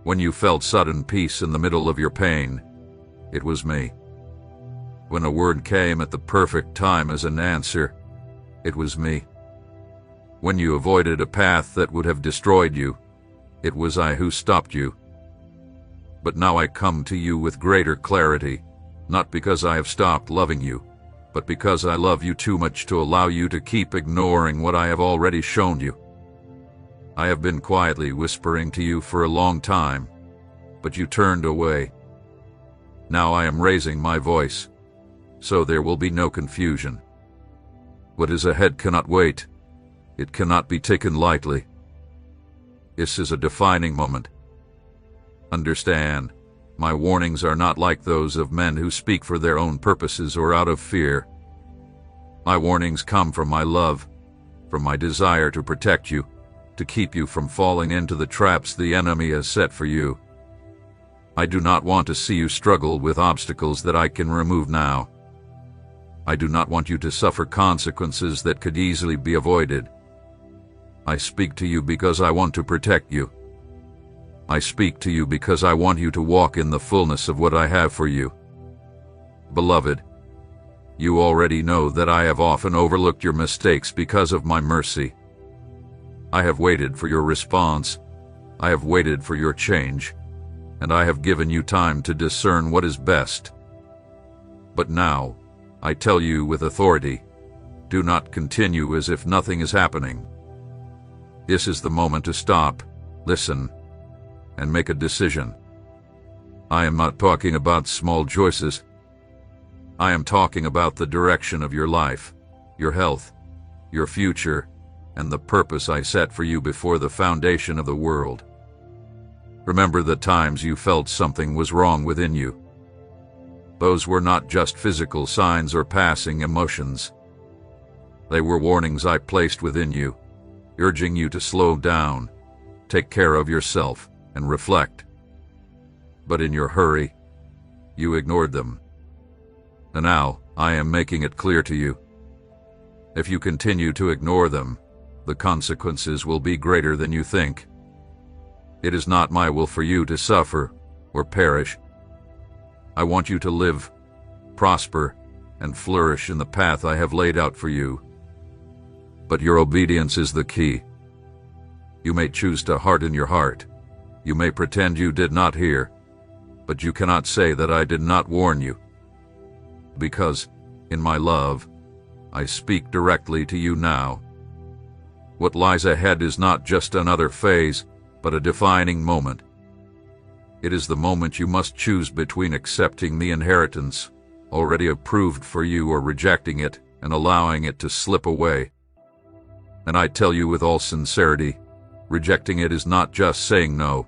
When you felt sudden peace in the middle of your pain, it was me. When a word came at the perfect time as an answer, it was me. When you avoided a path that would have destroyed you, it was I who stopped you. But now I come to you with greater clarity, not because I have stopped loving you, but because I love you too much to allow you to keep ignoring what I have already shown you. I have been quietly whispering to you for a long time, but you turned away. Now I am raising my voice, so there will be no confusion. What is ahead cannot wait. It cannot be taken lightly. This is a defining moment. Understand, my warnings are not like those of men who speak for their own purposes or out of fear. My warnings come from my love, from my desire to protect you, to keep you from falling into the traps the enemy has set for you. I do not want to see you struggle with obstacles that I can remove now. I do not want you to suffer consequences that could easily be avoided. I speak to you because I want to protect you. I speak to you because I want you to walk in the fullness of what I have for you. Beloved, you already know that I have often overlooked your mistakes because of my mercy. I have waited for your response. I have waited for your change, and I have given you time to discern what is best. But now, I tell you with authority, do not continue as if nothing is happening. This is the moment to stop, listen, and make a decision. I am not talking about small choices. I am talking about the direction of your life, your health, your future, and the purpose I set for you before the foundation of the world. Remember the times you felt something was wrong within you. Those were not just physical signs or passing emotions. They were warnings I placed within you, urging you to slow down, take care of yourself, and reflect. But in your hurry, you ignored them. And now I am making it clear to you. If you continue to ignore them, the consequences will be greater than you think. It is not my will for you to suffer or perish. I want you to live, prosper, and flourish in the path I have laid out for you. But your obedience is the key. You may choose to harden your heart. You may pretend you did not hear, but you cannot say that I did not warn you. Because, in my love, I speak directly to you now. What lies ahead is not just another phase, but a defining moment. It is the moment you must choose between accepting the inheritance already approved for you or rejecting it and allowing it to slip away. And I tell you with all sincerity, rejecting it is not just saying no.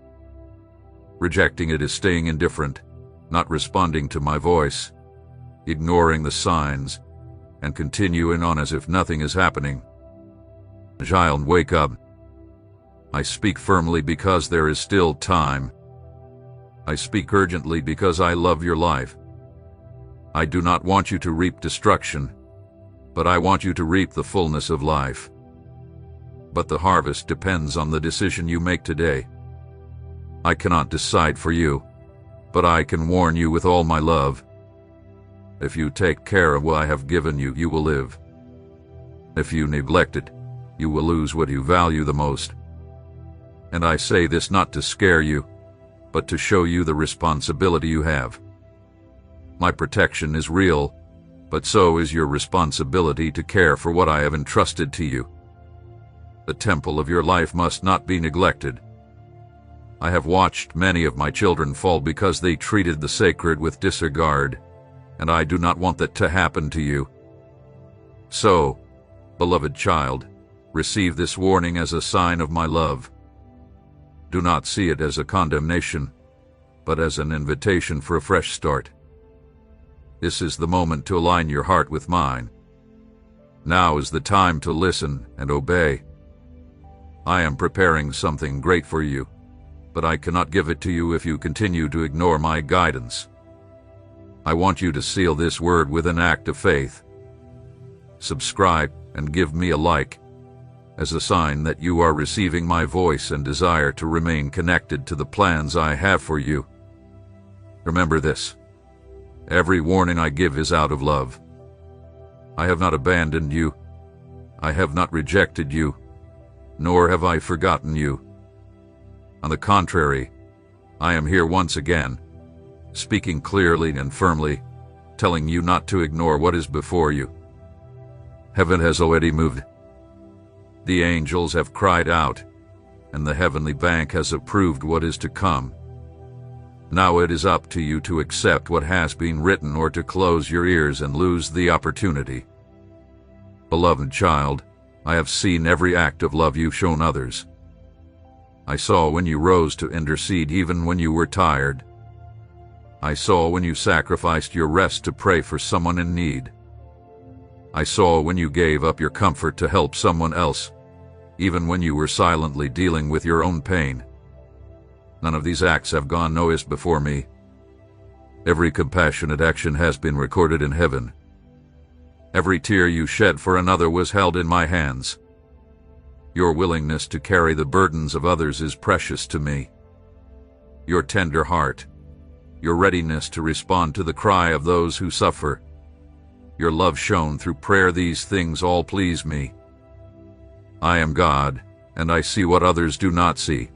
Rejecting it is staying indifferent, not responding to my voice, ignoring the signs, and continuing on as if nothing is happening. Child, wake up. I speak firmly because there is still time. I speak urgently because I love your life. I do not want you to reap destruction, but I want you to reap the fullness of life. But the harvest depends on the decision you make today. I cannot decide for you, but I can warn you with all my love. If you take care of what I have given you, you will live. If you neglect it, you will lose what you value the most. And I say this not to scare you, but to show you the responsibility you have. My protection is real, but so is your responsibility to care for what I have entrusted to you. The temple of your life must not be neglected. I have watched many of my children fall because they treated the sacred with disregard, and I do not want that to happen to you. So, beloved child, receive this warning as a sign of my love. Do not see it as a condemnation, but as an invitation for a fresh start. This is the moment to align your heart with mine. Now is the time to listen and obey. I am preparing something great for you, but I cannot give it to you if you continue to ignore my guidance. I want you to seal this word with an act of faith. Subscribe and give me a like, as a sign that you are receiving my voice and desire to remain connected to the plans I have for you. Remember this: every warning I give is out of love. I have not abandoned you. I have not rejected you, nor have I forgotten you. On the contrary, I am here once again, speaking clearly and firmly, telling you not to ignore what is before you. Heaven has already moved. The angels have cried out, and the heavenly bank has approved what is to come. Now it is up to you to accept what has been written or to close your ears and lose the opportunity. Beloved child, I have seen every act of love you've shown others. I saw when you rose to intercede even when you were tired. I saw when you sacrificed your rest to pray for someone in need. I saw when you gave up your comfort to help someone else, even when you were silently dealing with your own pain. None of these acts have gone noticed before me. Every compassionate action has been recorded in heaven. Every tear you shed for another was held in my hands. Your willingness to carry the burdens of others is precious to me. Your tender heart, your readiness to respond to the cry of those who suffer, your love shown through prayer, these things all please me. I am God, and I see what others do not see.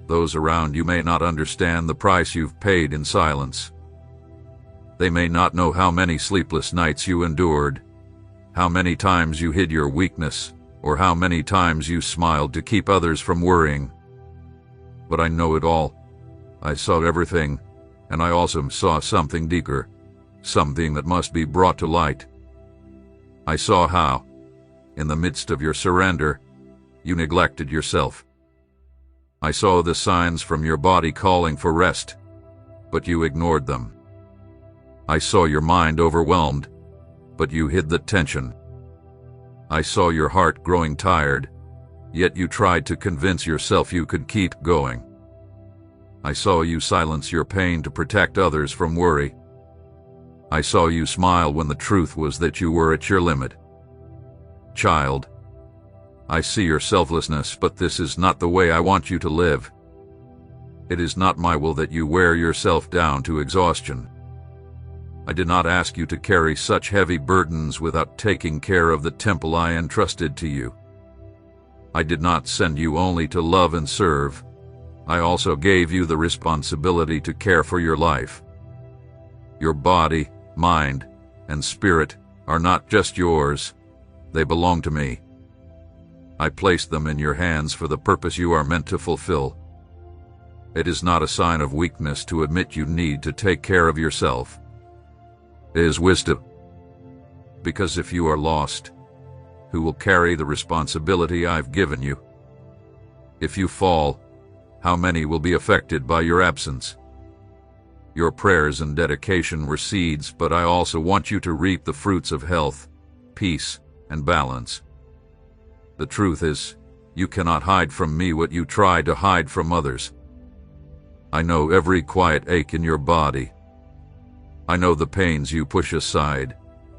Those around you may not understand the price you've paid in silence. They may not know how many sleepless nights you endured, how many times you hid your weakness, or how many times you smiled to keep others from worrying. But I know it all. I saw everything, and I also saw something deeper, something that must be brought to light. I saw how, in the midst of your surrender, you neglected yourself. I saw the signs from your body calling for rest, but you ignored them. I saw your mind overwhelmed, but you hid the tension. I saw your heart growing tired, yet you tried to convince yourself you could keep going. I saw you silence your pain to protect others from worry. I saw you smile when the truth was that you were at your limit. Child, I see your selflessness, but this is not the way I want you to live. It is not my will that you wear yourself down to exhaustion. I did not ask you to carry such heavy burdens without taking care of the temple I entrusted to you. I did not send you only to love and serve. I also gave you the responsibility to care for your life. Your body, mind, and spirit are not just yours. They belong to me. I placed them in your hands for the purpose you are meant to fulfill. It is not a sign of weakness to admit you need to take care of yourself. It is wisdom. Because if you are lost, who will carry the responsibility I've given you? If you fall, how many will be affected by your absence? Your prayers and dedication were seeds, but I also want you to reap the fruits of health, peace, and balance. The truth is, you cannot hide from me what you try to hide from others. I know every quiet ache in your body. I know the pains you push aside,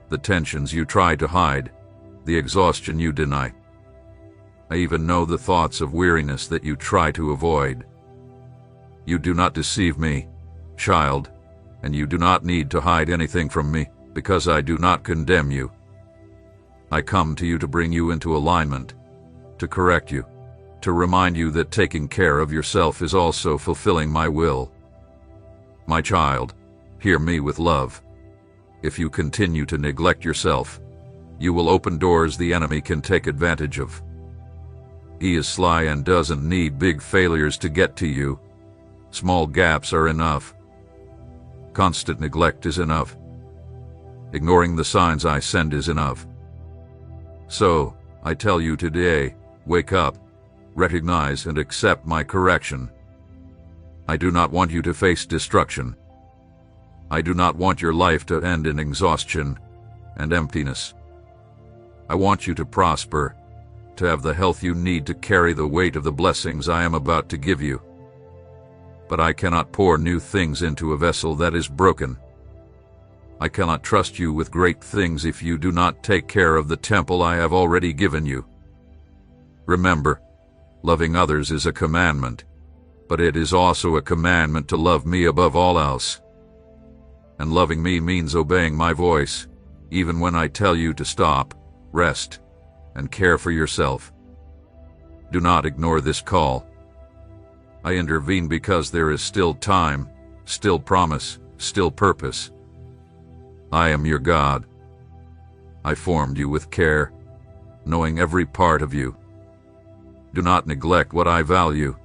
the tensions you try to hide, the exhaustion you deny. I even know the thoughts of weariness that you try to avoid. You do not deceive me, child, and you do not need to hide anything from me, because I do not condemn you. I come to you to bring you into alignment, to correct you, to remind you that taking care of yourself is also fulfilling my will. My child, hear me with love. If you continue to neglect yourself, you will open doors the enemy can take advantage of. He is sly and doesn't need big failures to get to you. Small gaps are enough. Constant neglect is enough. Ignoring the signs I send is enough. So, I tell you today, wake up, recognize and accept my correction. I do not want you to face destruction. I do not want your life to end in exhaustion and emptiness. I want you to prosper, to have the health you need to carry the weight of the blessings I am about to give you. But I cannot pour new things into a vessel that is broken. I cannot trust you with great things if you do not take care of the temple I have already given you. Remember, loving others is a commandment, but it is also a commandment to love me above all else. And loving me means obeying my voice, even when I tell you to stop, rest, and care for yourself. Do not ignore this call. I intervene because there is still time, still promise, still purpose. I am your God. I formed you with care, knowing every part of you. Do not neglect what I value.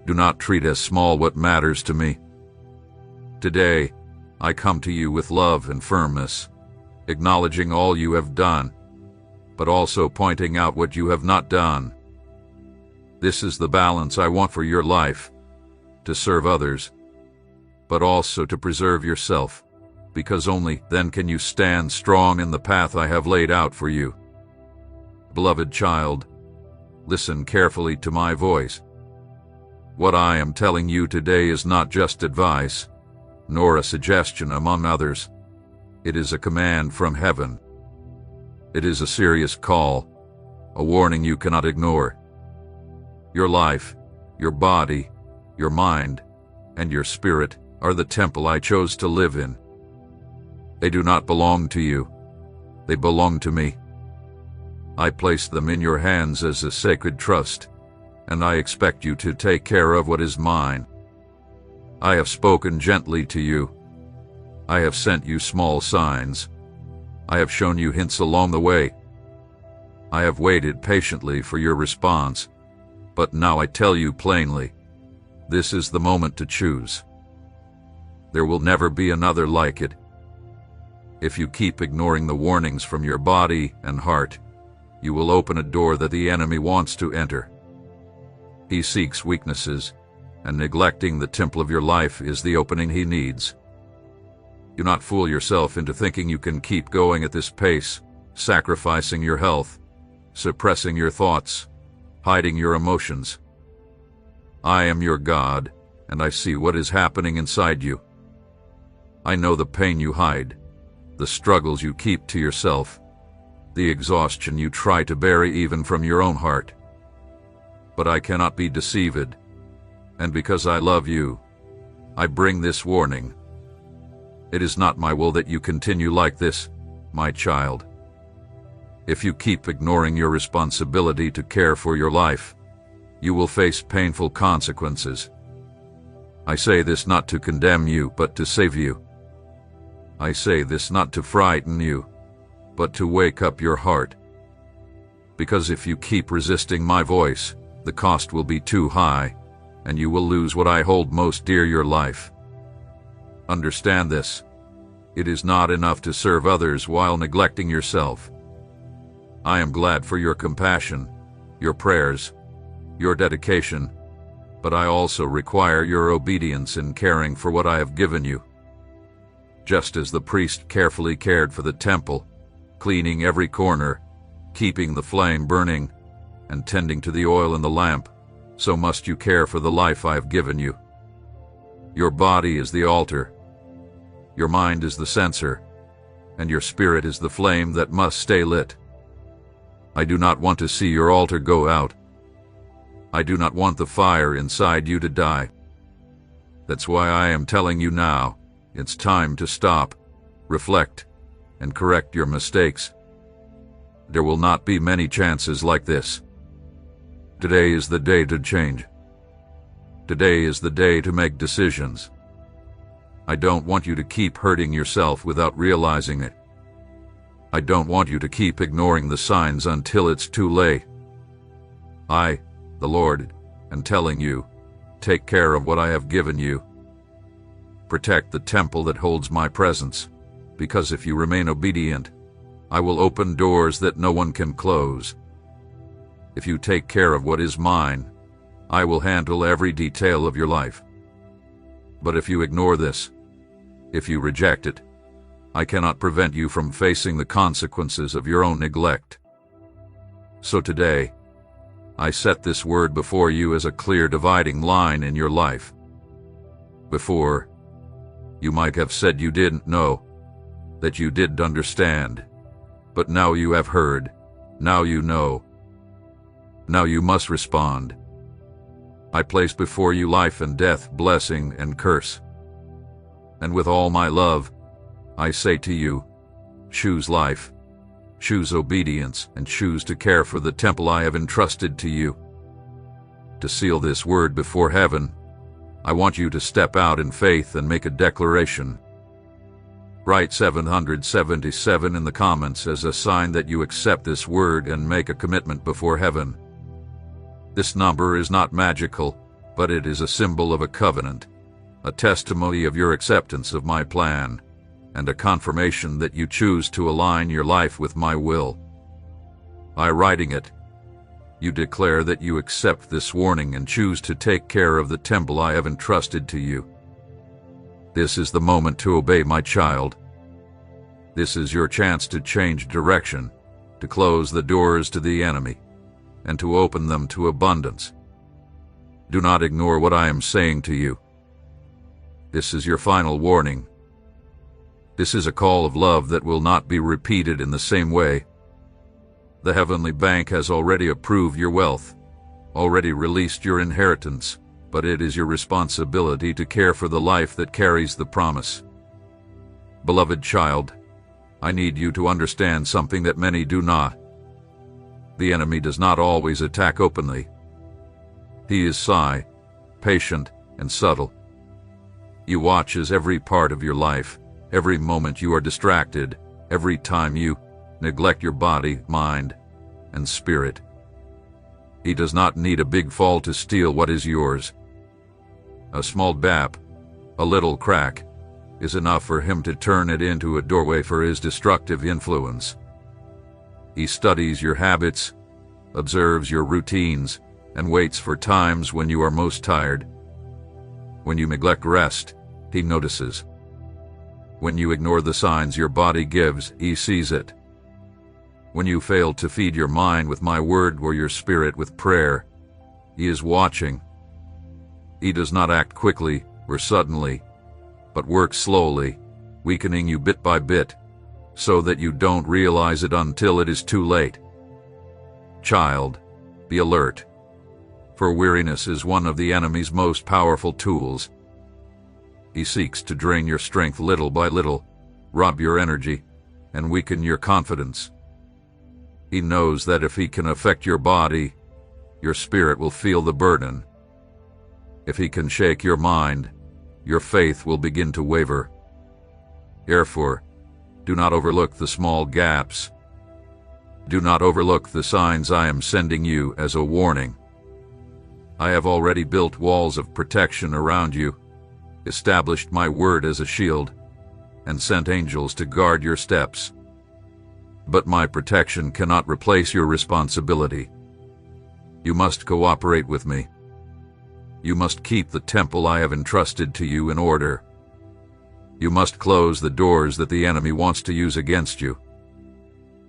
Do not treat as small what matters to me. Today, I come to you with love and firmness, acknowledging all you have done, but also pointing out what you have not done. This is the balance I want for your life, to serve others, but also to preserve yourself, because only then can you stand strong in the path I have laid out for you. Beloved child, listen carefully to my voice. What I am telling you today is not just advice, nor a suggestion among others. It is a command from heaven. It is a serious call, a warning you cannot ignore. Your life, your body, your mind, and your spirit are the temple I chose to live in. They do not belong to you. They belong to me. I place them in your hands as a sacred trust, and I expect you to take care of what is mine. I have spoken gently to you. I have sent you small signs. I have shown you hints along the way. I have waited patiently for your response, but now I tell you plainly, this is the moment to choose. There will never be another like it. If you keep ignoring the warnings from your body and heart, you will open a door that the enemy wants to enter. He seeks weaknesses, and neglecting the temple of your life is the opening he needs. Do not fool yourself into thinking you can keep going at this pace, sacrificing your health, suppressing your thoughts, hiding your emotions. I am your God, and I see what is happening inside you. I know the pain you hide, the struggles you keep to yourself, the exhaustion you try to bury even from your own heart. But I cannot be deceived, and because I love you, I bring this warning. It is not my will that you continue like this, my child. If you keep ignoring your responsibility to care for your life, you will face painful consequences. I say this not to condemn you, but to save you. I say this not to frighten you, but to wake up your heart. Because if you keep resisting my voice, the cost will be too high, and you will lose what I hold most dear, your life. Understand this. It is not enough to serve others while neglecting yourself. I am glad for your compassion, your prayers, your dedication, but I also require your obedience in caring for what I have given you. Just as the priest carefully cared for the temple, cleaning every corner, keeping the flame burning, and tending to the oil in the lamp, so must you care for the life I have given you. Your body is the altar, your mind is the censer, and your spirit is the flame that must stay lit. I do not want to see your altar go out. I do not want the fire inside you to die. That's why I am telling you now, it's time to stop, reflect, and correct your mistakes. There will not be many chances like this. Today is the day to change. Today is the day to make decisions. I don't want you to keep hurting yourself without realizing it. I don't want you to keep ignoring the signs until it's too late. I, the Lord, am telling you, take care of what I have given you. Protect the temple that holds my presence, because if you remain obedient, I will open doors that no one can close. If you take care of what is mine, I will handle every detail of your life. But if you ignore this, if you reject it, I cannot prevent you from facing the consequences of your own neglect. So today, I set this word before you as a clear dividing line in your life. Before, you might have said you didn't know, that you didn't understand, but now you have heard, now you know. Now you must respond. I place before you life and death, blessing and curse. And with all my love, I say to you, choose life, choose obedience, and choose to care for the temple I have entrusted to you. To seal this word before heaven, I want you to step out in faith and make a declaration. Write 777 in the comments as a sign that you accept this word and make a commitment before heaven. This number is not magical, but it is a symbol of a covenant, a testimony of your acceptance of my plan, and a confirmation that you choose to align your life with my will. By writing it, you declare that you accept this warning and choose to take care of the temple I have entrusted to you. This is the moment to obey, my child. This is your chance to change direction, to close the doors to the enemy, and to open them to abundance. Do not ignore what I am saying to you. This is your final warning. This is a call of love that will not be repeated in the same way. The heavenly bank has already approved your wealth, already released your inheritance, but it is your responsibility to care for the life that carries the promise. Beloved child, I need you to understand something that many do not. The enemy does not always attack openly. He is sly, patient, and subtle. You watch as every part of your life, every moment you are distracted, every time you neglect your body, mind, and spirit. He does not need a big fall to steal what is yours. A small gap, a little crack, is enough for him to turn it into a doorway for his destructive influence. He studies your habits, observes your routines, and waits for times when you are most tired. When you neglect rest, he notices. When you ignore the signs your body gives, he sees it. When you fail to feed your mind with my word or your spirit with prayer, he is watching. He does not act quickly or suddenly, but works slowly, weakening you bit by bit, so that you don't realize it until it is too late. Child, be alert, for weariness is one of the enemy's most powerful tools. He seeks to drain your strength little by little, rob your energy, and weaken your confidence. He knows that if he can affect your body, your spirit will feel the burden. If he can shake your mind, your faith will begin to waver. Therefore, do not overlook the small gaps. Do not overlook the signs I am sending you as a warning. I have already built walls of protection around you, established my word as a shield, and sent angels to guard your steps. But my protection cannot replace your responsibility. You must cooperate with me. You must keep the temple I have entrusted to you in order. You must close the doors that the enemy wants to use against you.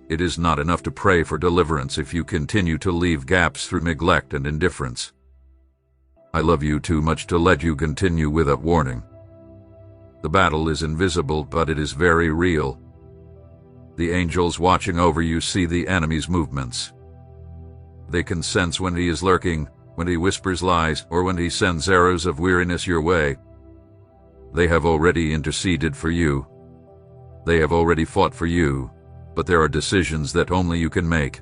It is not enough to pray for deliverance if you continue to leave gaps through neglect and indifference. I love you too much to let you continue without warning. The battle is invisible, but it is very real. The angels watching over you see the enemy's movements. They can sense when he is lurking, when he whispers lies, or when he sends arrows of weariness your way. They have already interceded for you. They have already fought for you, but there are decisions that only you can make.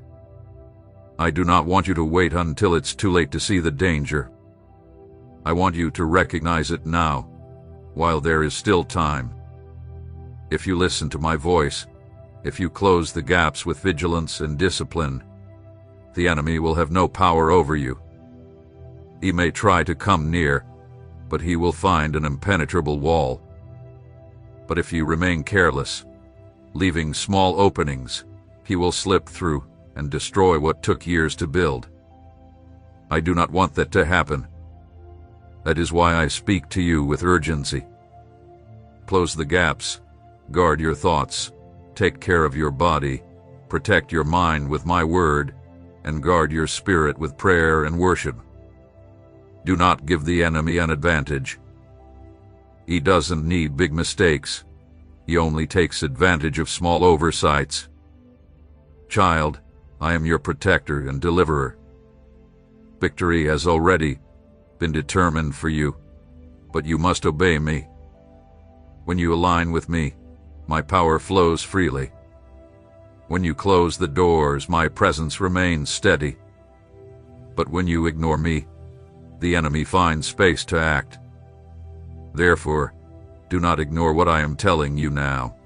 I do not want you to wait until it's too late to see the danger. I want you to recognize it now, while there is still time. If you listen to my voice, if you close the gaps with vigilance and discipline, the enemy will have no power over you. He may try to come near, but he will find an impenetrable wall. But if you remain careless, leaving small openings, he will slip through and destroy what took years to build. I do not want that to happen. That is why I speak to you with urgency. Close the gaps, guard your thoughts, take care of your body, protect your mind with my word, and guard your spirit with prayer and worship. Do not give the enemy an advantage. He doesn't need big mistakes. He only takes advantage of small oversights. Child, I am your protector and deliverer. Victory has already been determined for you, but you must obey me. When you align with me, my power flows freely. When you close the doors, my presence remains steady. But when you ignore me, the enemy finds space to act. Therefore, do not ignore what I am telling you now.